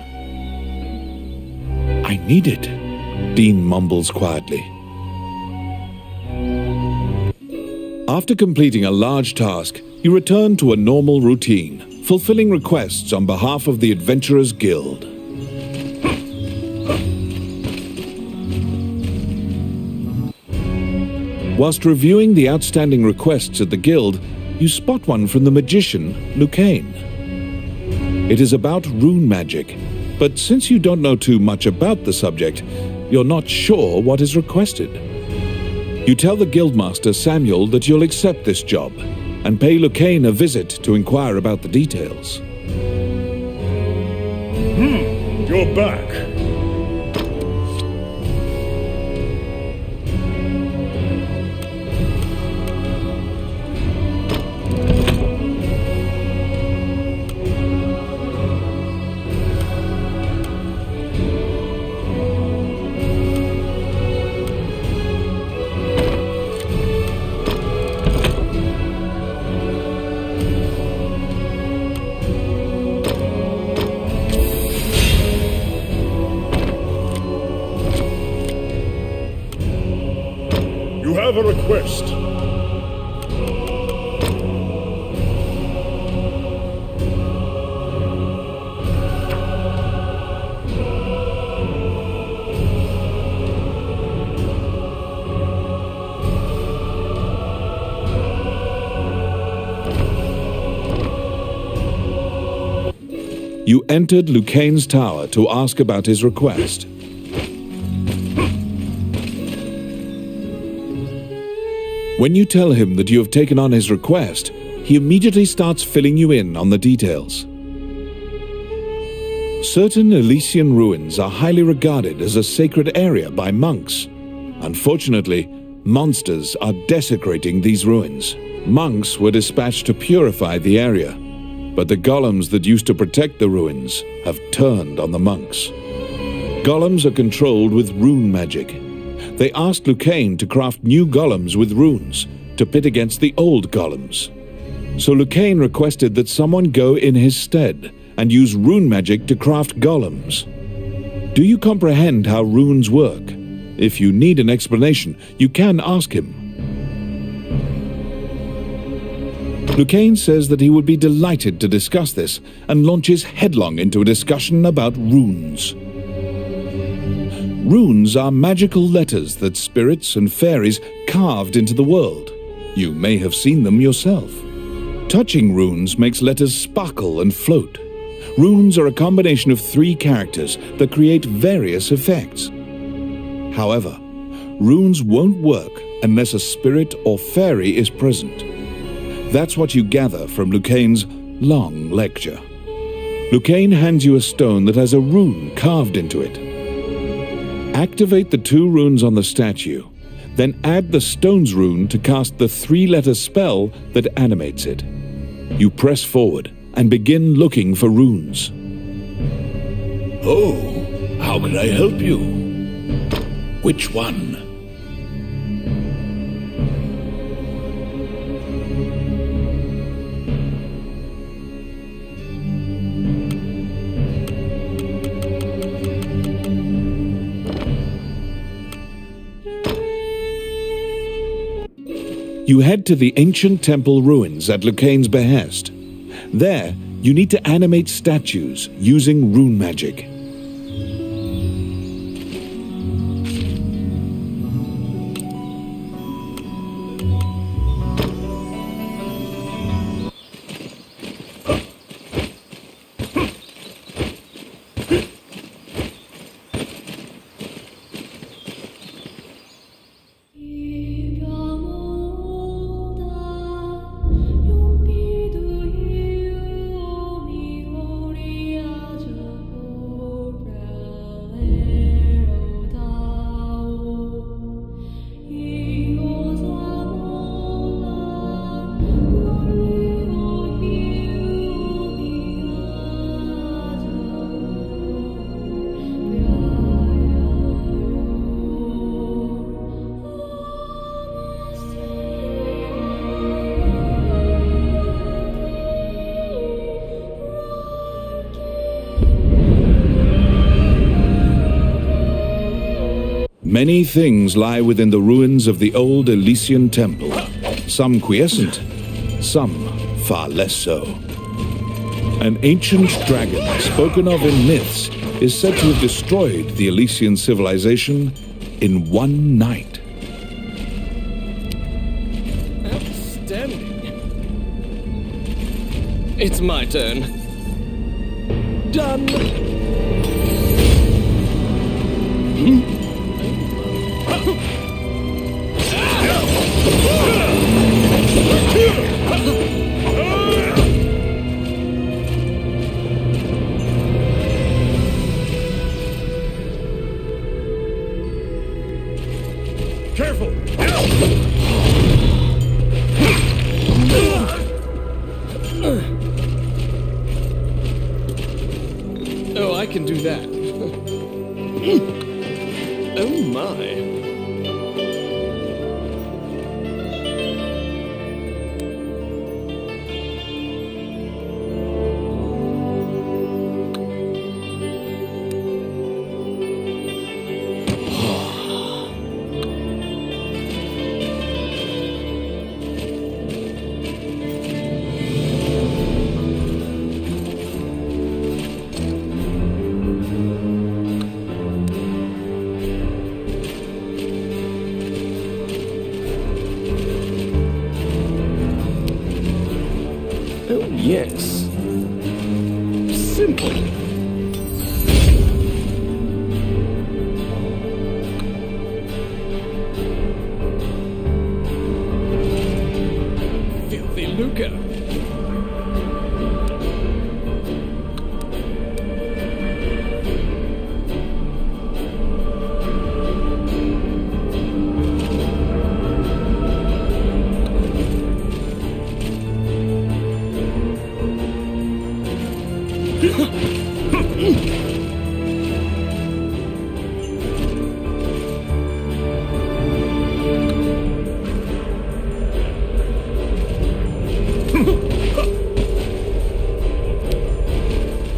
I need it, Dean mumbles quietly. After completing a large task, you return to a normal routine, fulfilling requests on behalf of the Adventurers Guild. Whilst reviewing the outstanding requests at the guild, you spot one from the magician, Lucane. It is about rune magic, but since you don't know too much about the subject, you're not sure what is requested. You tell the guildmaster Samuel that you'll accept this job, and pay Lucane a visit to inquire about the details. You're back. You have a request. You entered Lucane's tower to ask about his request. When you tell him that you have taken on his request, he immediately starts filling you in on the details. Certain Elysian ruins are highly regarded as a sacred area by monks. Unfortunately, monsters are desecrating these ruins. Monks were dispatched to purify the area, but the golems that used to protect the ruins have turned on the monks. Golems are controlled with rune magic. They asked Lucane to craft new golems with runes to pit against the old golems. So Lucane requested that someone go in his stead and use rune magic to craft golems. Do you comprehend how runes work? If you need an explanation, you can ask him. Lucane says that he would be delighted to discuss this and launches headlong into a discussion about runes. Runes are magical letters that spirits and fairies carved into the world. You may have seen them yourself. Touching runes makes letters sparkle and float. Runes are a combination of 3 characters that create various effects. However, runes won't work unless a spirit or fairy is present. That's what you gather from Lucane's long lecture. Lucane hands you a stone that has a rune carved into it. Activate the 2 runes on the statue, then add the stone's rune to cast the 3-letter spell that animates it. You press forward and begin looking for runes. Oh, how can I help you? Which one? You head to the ancient temple ruins at Lucane's behest. There, you need to animate statues using rune magic. Many things lie within the ruins of the old Elysian temple, some quiescent, some far less so. An ancient dragon spoken of in myths is said to have destroyed the Elysian civilization in one night. Outstanding. It's my turn. Done. Careful! Oh, I can do that. Oh my. Oh, yes. Simple. Filthy lucre.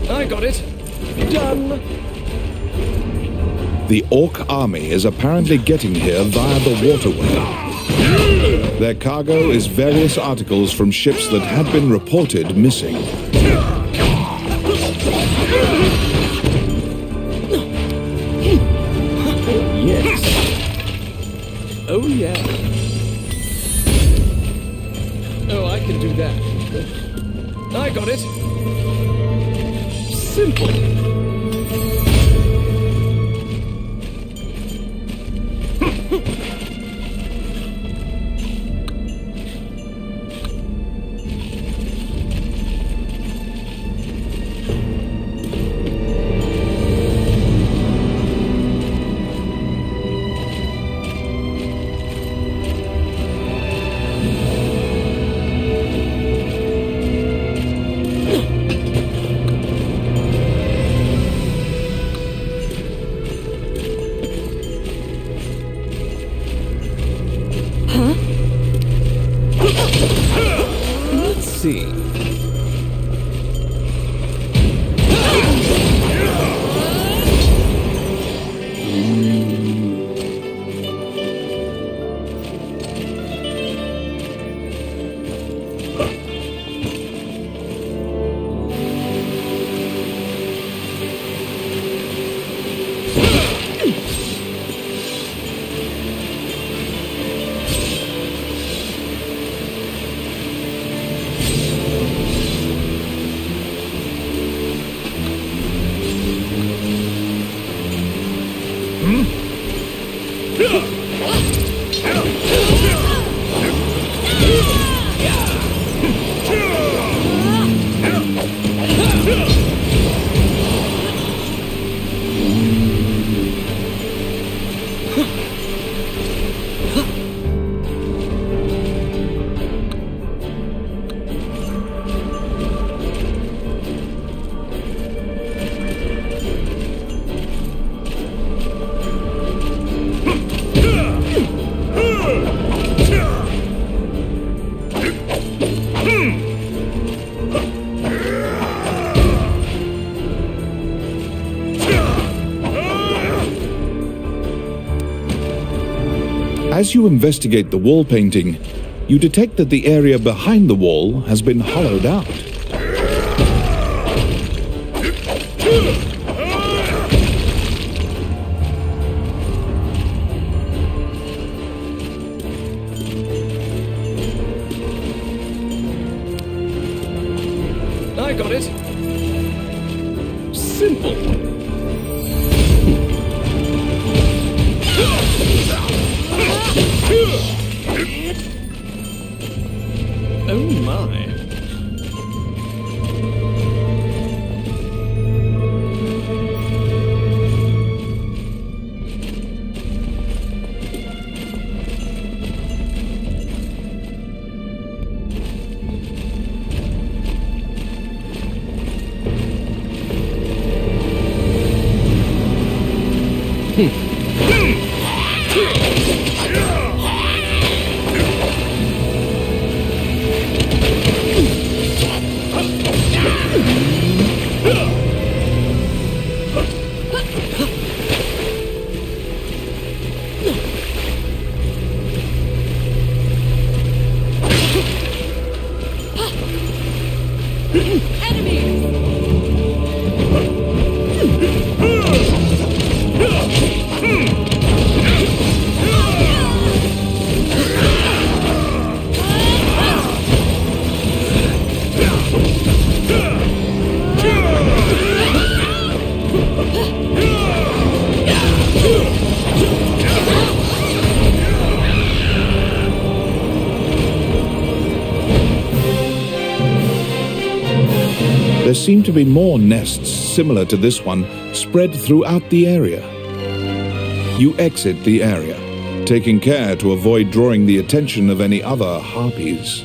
I got it. Done. The Orc army is apparently getting here via the waterway. Their cargo is various articles from ships that had been reported missing. Yes. Oh, yeah. Oh, I can do that. I got it. Simple. As you investigate the wall painting, you detect that the area behind the wall has been hollowed out. I got it. Simple. Oh my. There seem to be more nests similar to this one spread throughout the area. You exit the area, taking care to avoid drawing the attention of any other harpies.